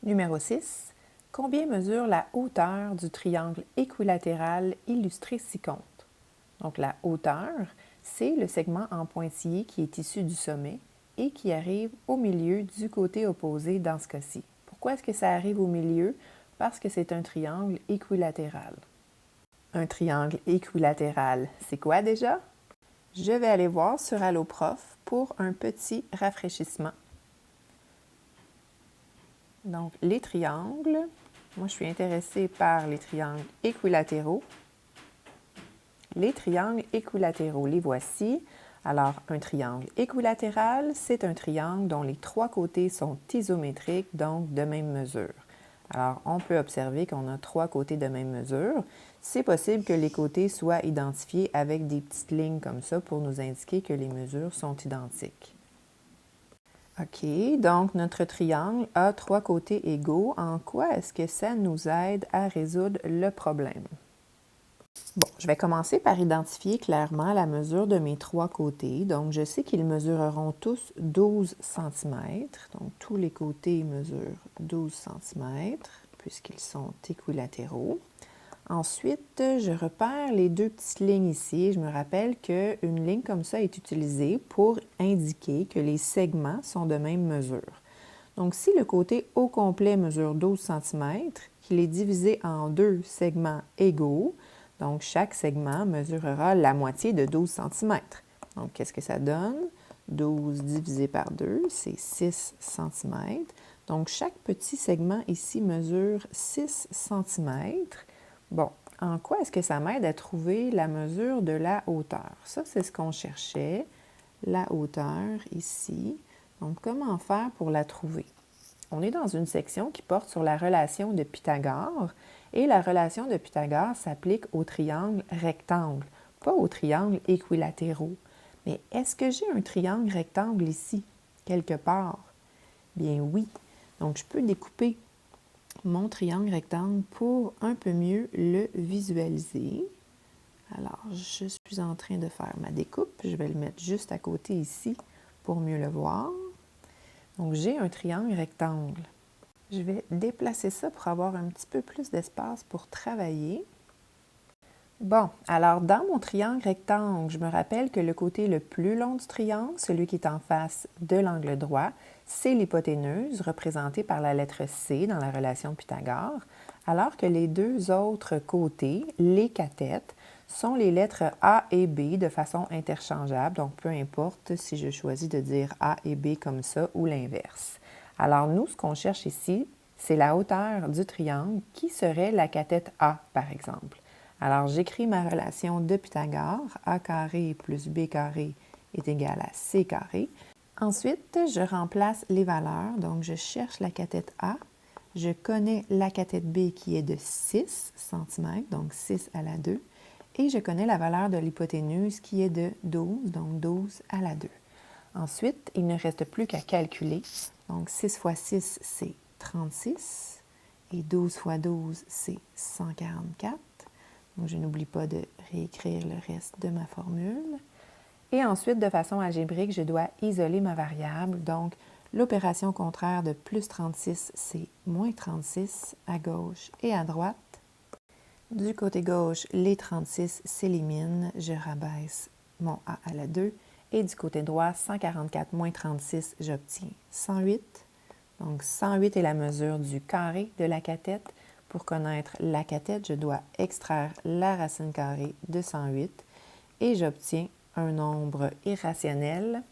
Numéro 6. Combien mesure la hauteur du triangle équilatéral illustré ci-contre? Donc la hauteur, c'est le segment en pointillé qui est issu du sommet et qui arrive au milieu du côté opposé dans ce cas-ci. Pourquoi est-ce que ça arrive au milieu? Parce que c'est un triangle équilatéral. Un triangle équilatéral, c'est quoi déjà? Je vais aller voir sur Alloprof pour un petit rafraîchissement. Donc, les triangles, moi je suis intéressée par les triangles équilatéraux. Les triangles équilatéraux, les voici. Alors, un triangle équilatéral, c'est un triangle dont les trois côtés sont isométriques, donc de même mesure. Alors, on peut observer qu'on a trois côtés de même mesure. C'est possible que les côtés soient identifiés avec des petites lignes comme ça pour nous indiquer que les mesures sont identiques. OK, donc notre triangle a trois côtés égaux. En quoi est-ce que ça nous aide à résoudre le problème? Bon, je vais commencer par identifier clairement la mesure de mes trois côtés. Donc, je sais qu'ils mesureront tous 12 cm. Donc, tous les côtés mesurent 12 cm puisqu'ils sont équilatéraux. Ensuite, je repère les deux petites lignes ici. Je me rappelle qu'une ligne comme ça est utilisée pour indiquer que les segments sont de même mesure. Donc, si le côté au complet mesure 12 cm, qu'il est divisé en deux segments égaux, donc chaque segment mesurera la moitié de 12 cm. Donc, qu'est-ce que ça donne? 12 divisé par 2, c'est 6 cm. Donc, chaque petit segment ici mesure 6 cm. Bon, en quoi est-ce que ça m'aide à trouver la mesure de la hauteur? Ça, c'est ce qu'on cherchait, la hauteur ici. Donc, comment faire pour la trouver? On est dans une section qui porte sur la relation de Pythagore et la relation de Pythagore s'applique au triangle rectangle, pas aux triangles équilatéraux. Mais est-ce que j'ai un triangle rectangle ici, quelque part? Bien oui. Donc, je peux découper mon triangle rectangle pour un peu mieux le visualiser. Alors, je suis en train de faire ma découpe. Je vais le mettre juste à côté ici pour mieux le voir. Donc, j'ai un triangle rectangle. Je vais déplacer ça pour avoir un petit peu plus d'espace pour travailler. Bon, alors dans mon triangle rectangle, je me rappelle que le côté le plus long du triangle, celui qui est en face de l'angle droit, c'est l'hypoténuse, représentée par la lettre C dans la relation Pythagore, alors que les deux autres côtés, les cathètes, sont les lettres A et B de façon interchangeable, donc peu importe si je choisis de dire A et B comme ça ou l'inverse. Alors nous, ce qu'on cherche ici, c'est la hauteur du triangle qui serait la cathète A, par exemple. Alors, j'écris ma relation de Pythagore, a carré plus b carré est égal à c carré. Ensuite, je remplace les valeurs, donc je cherche la cathète A. Je connais la cathète B qui est de 6 cm, donc 6 à la 2. Et je connais la valeur de l'hypoténuse qui est de 12, donc 12 à la 2. Ensuite, il ne reste plus qu'à calculer. Donc, 6 fois 6, c'est 36. Et 12 fois 12, c'est 144. Donc, je n'oublie pas de réécrire le reste de ma formule. Et ensuite, de façon algébrique, je dois isoler ma variable. Donc, l'opération contraire de plus 36, c'est moins 36 à gauche et à droite. Du côté gauche, les 36 s'éliminent. Je rabaisse mon A à la 2. Et du côté droit, 144 moins 36, j'obtiens 108. Donc, 108 est la mesure du carré de la cathète. Pour connaître la cathète, je dois extraire la racine carrée de 108 et j'obtiens un nombre irrationnel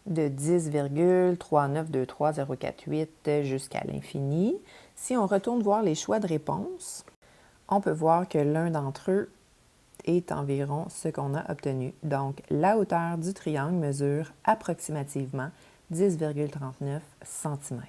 de 10,3923048 jusqu'à l'infini. Si on retourne voir les choix de réponse, on peut voir que l'un d'entre eux est environ ce qu'on a obtenu. Donc, la hauteur du triangle mesure approximativement 10,39 cm.